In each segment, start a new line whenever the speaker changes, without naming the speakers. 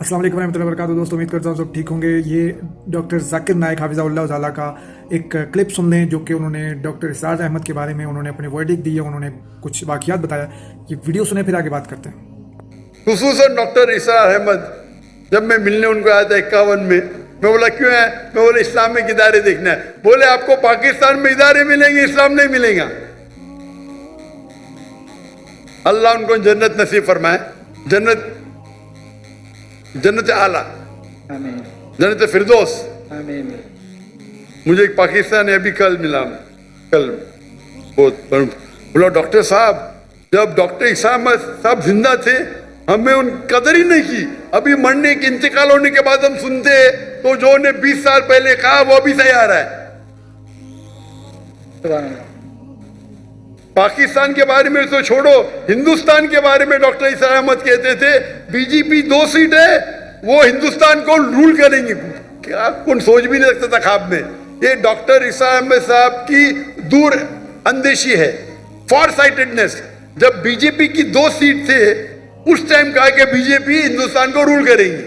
अस्सलाम वालेकुम रहमतुल्लाहि व बरकातहू। दोस्तों उम्मीद करता हूँ सब ठीक होंगे। ये डॉक्टर जाकिर नाइक हाफिज़हुल्लाह ताला का एक क्लिप सुन लें जो कि उन्होंने डॉक्टर इसरार अहमद के बारे में उन्होंने अपने वर्डिक्ट दी है, उन्होंने कुछ वाक़ियात बताया। ये वीडियो सुने फिर आगे बात करते हैं।
खुसूसन डॉक्टर इसरार अहमद, जब मैं मिलने उनको आया था 51 में, मैं बोला क्यों है? मैं बोला इस्लामिक इदारे देखना है। बोले आपको पाकिस्तान में इदारे मिलेंगे, इस्लाम नहीं मिलेगा। अल्लाह उनको जन्नत नसीब फरमाए, जन्नत आला, जन्नत फिरदौस। मुझे एक पाकिस्तानी अभी कल मिला, बोला डॉक्टर साहब, जब डॉक्टर इसरार साहब जिंदा थे हमें उन कदर ही नहीं की। अभी मरने के इंतकाल होने के बाद हम सुनते तो जो ने 20 साल पहले कहा वो अभी तैयार है। पाकिस्तान के बारे में तो छोड़ो, हिंदुस्तान के बारे में डॉक्टर इसरार अहमद कहते थे बीजेपी 2 सीट है, वो हिंदुस्तान को रूल करेंगे। क्या कौन सोच भी नहीं सकता था ख्वाब में। ये डॉक्टर इसरार अहमद साहब की दूर अंदेशी है, फॉर साइटेडनेस। जब बीजेपी की 2 सीट थे उस टाइम कहा कि बीजेपी हिंदुस्तान को रूल करेंगी।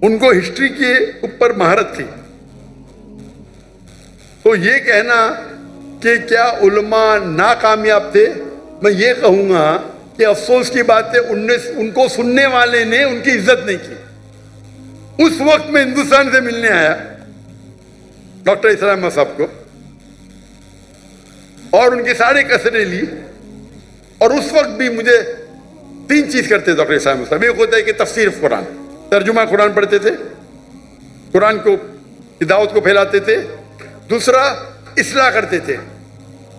उनको हिस्ट्री के ऊपर महारत थी। तो ये कहना कि क्या उलमा नाकामयाब थे, मैं ये कहूंगा कि अफसोस की बात है उनको सुनने वाले ने उनकी इज्जत नहीं की। उस वक्त मैं हिंदुस्तान से मिलने आया डॉक्टर इसरार अहमद साहब को और उनके सारे कसरे ली, और उस वक्त भी मुझे 3 चीज करते डॉक्टर इसरार अहमद साहब। एक होता है कि तफसीर कुरान, तर्जुमा कुरान पढ़ते थे, कुरान को दावत को फैलाते थे। दूसरा इस्लाह करते थे,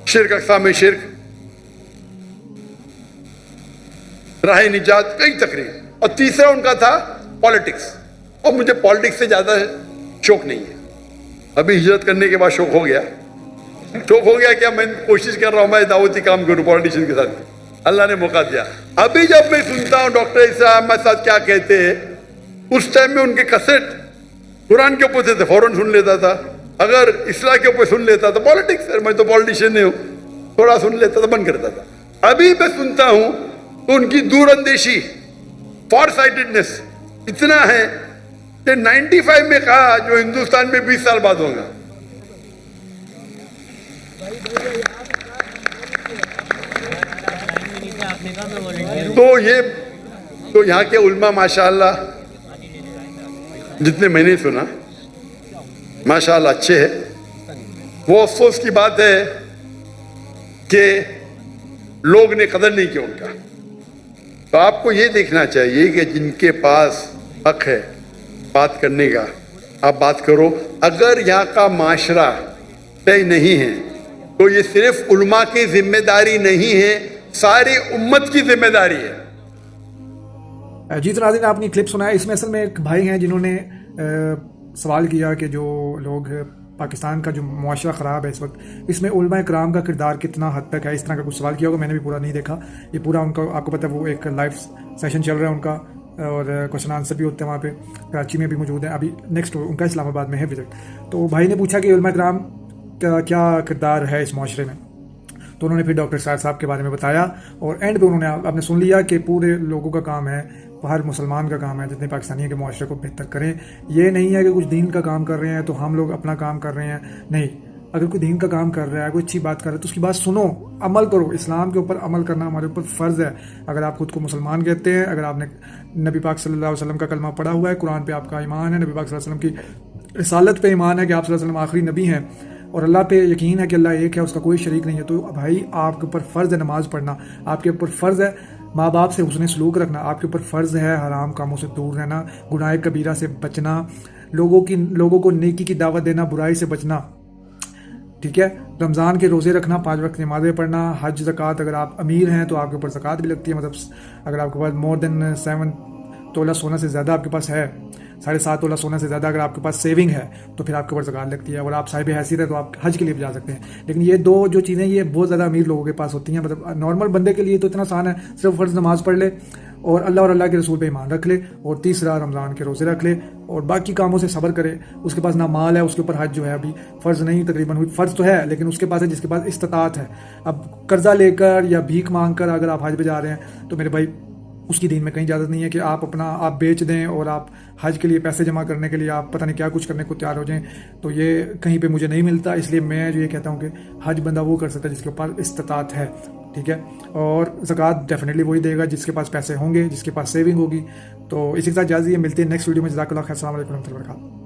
शिर्क, अक़साम शिर्क, राह निजात, कई तकरीर। और तीसरा उनका था पॉलिटिक्स। और मुझे पॉलिटिक्स से ज्यादा शौक नहीं है। अभी हिजरत करने के बाद शौक हो गया। क्या मैं कोशिश कर रहा हूं मैं दावती काम करूं पॉलिटिशियन के साथ, अल्लाह ने मौका दिया। अभी जब मैं सुनता हूं डॉक्टर इसरार अहमद साहब क्या कहते हैं, उस टाइम में उनके कैसेट कुरान के ऊपर थे, फौरन सुन लेता था। अगर इस्लाह के ऊपर सुन लेता था, पॉलिटिक्स, मैं तो पॉलिटिशियन नहीं हूं, थोड़ा सुन लेता था, बंद करता था। अभी मैं सुनता हूं तो उनकी दूरअंदेशी, फॉर साइटेडनेस इतना है कि 95 में कहा जो हिंदुस्तान में 20 साल बाद होगा। तो यहाँ के उल्मा माशाअल्लाह जितने मैंने सुना माशाअल्लाह अच्छे हैं। वो अफसोस की बात है कि लोग ने कदर नहीं किया उनका। तो आपको ये देखना चाहिए कि जिनके पास हक है बात करने का, आप बात करो। अगर यहाँ का माशरा तय नहीं है तो ये सिर्फ उल्मा की जिम्मेदारी नहीं है, सारी उम्मत की जिम्मेदारी है।
जी तो नाज़रीन, आपने क्लिप सुना है। इसमें असल में एक भाई हैं जिन्होंने सवाल किया कि जो लोग पाकिस्तान का जो मुआशरा ख़राब है इस वक्त, इसमें उलमा इकराम का किरदार कितना हद तक है, इस तरह का कुछ सवाल किया होगा। मैंने भी पूरा नहीं देखा ये पूरा। उनका आपको पता है वो एक लाइव सेशन चल रहा है उनका, और क्वेश्चन आंसर भी होते हैं वहाँ पे। कराची में भी मौजूद है, अभी नेक्स्ट उनका इस्लामाबाद में है विजिट। तो भाई ने पूछा कि उलमा इकराम का क्या किरदार है इस माशरे में। तो उन्होंने फिर डॉक्टर इसरार साहब के बारे में बताया, और एंड पे उन्होंने आपने सुन लिया कि पूरे लोगों का काम है, हर मुसलमान का काम है जितने पाकिस्तानी के मुआशरे को बेहतर करें। ये नहीं है कि कुछ दीन का काम कर रहे हैं तो हम लोग अपना काम कर रहे हैं, नहीं। अगर कोई दीन का काम कर रहा है, कोई अच्छी बात कर रहा है तो उसकी बात सुनो, अमल करो। इस्लाम के ऊपर अमल करना हमारे ऊपर फ़र्ज़ है। अगर आप खुद को मुसलमान कहते हैं, अगर आपने नबी पाक सल्लल्लाहु अलैहि वसल्लम का कलमा पढ़ा हुआ है, कुरान पे आपका ईमान है, नबी पाक सल्लल्लाहु अलैहि वसल्लम की रिसालत पे ईमान है कि आप सल्लल्लाहु अलैहि वसल्लम आखिरी नबी हैं, और अल्लाह पे यकीन है कि अल्लाह एक है, उसका कोई शरीक नहीं है, तो भाई आपके ऊपर फ़र्ज़ है नमाज़ पढ़ना, आपके ऊपर फ़र्ज़ है माँ बाप से हुस्न सलूक रखना, आपके ऊपर फ़र्ज़ है हराम कामों से दूर रहना, गुनाह कबीरा से बचना, लोगों को नेकी की दावत देना, बुराई से बचना, ठीक है। रमज़ान के रोज़े रखना, 5 वक्त नमाज़ें पढ़ना, हज ज़कात। अगर आप अमीर हैं तो आपके ऊपर ज़कात भी लगती है, मतलब अगर आपके पास मोर देन 7 तोला सोना से ज़्यादा आपके पास है, 7.5 तोला सोना से ज़्यादा अगर आपके पास सेविंग है तो फिर आपके ऊपर ज़कात लगती है। और आप साहिब हैसियत है तो आप हज के लिए भी जा सकते हैं। लेकिन ये 2 जो चीज़ें ये बहुत ज़्यादा अमीर लोगों के पास होती हैं। मतलब नॉर्मल बंदे के लिए तो इतना आसान है, सिर्फ फ़र्ज़ नमाज़ पढ़ ले और अल्लाह के रसूल पे ईमान रख ले, और तीसरा रमज़ान के रोज़े रख ले, और बाकी कामों से सब्र करे। उसके पास ना माल है, उसके ऊपर हज जो है अभी फ़र्ज़ नहीं तकरीबन हुई, फ़र्ज़ तो है लेकिन उसके पास है जिसके पास इस्तात है। अब कर्ज़ा लेकर या भीख मांग कर अगर आप हज पे जा रहे हैं तो मेरे भाई اس کی دین میں کہیں اجازت نہیں ہے کہ آپ بیچ دیں اور آپ حج کے لیے پیسے جمع کرنے کے لیے آپ پتہ نہیں کیا کچھ کرنے کو تیار ہو جائیں. تو یہ کہیں پہ مجھے نہیں ملتا. اس لیے میں جو یہ کہتا ہوں کہ حج بندہ وہ کر سکتا ہے جس کے پاس استطاعت ہے, ٹھیک ہے. اور زکوٰۃ ڈیفینیٹلی وہی دے گا جس کے پاس پیسے ہوں گے, جس کے پاس سیونگ ہوگی. تو اسی کے ساتھ اجازت ملتے ہیں نیکسٹ ویڈیو میں. جزاک اللہ خیر. السلام علیکم ورحمۃ اللہ وبرکاتہ.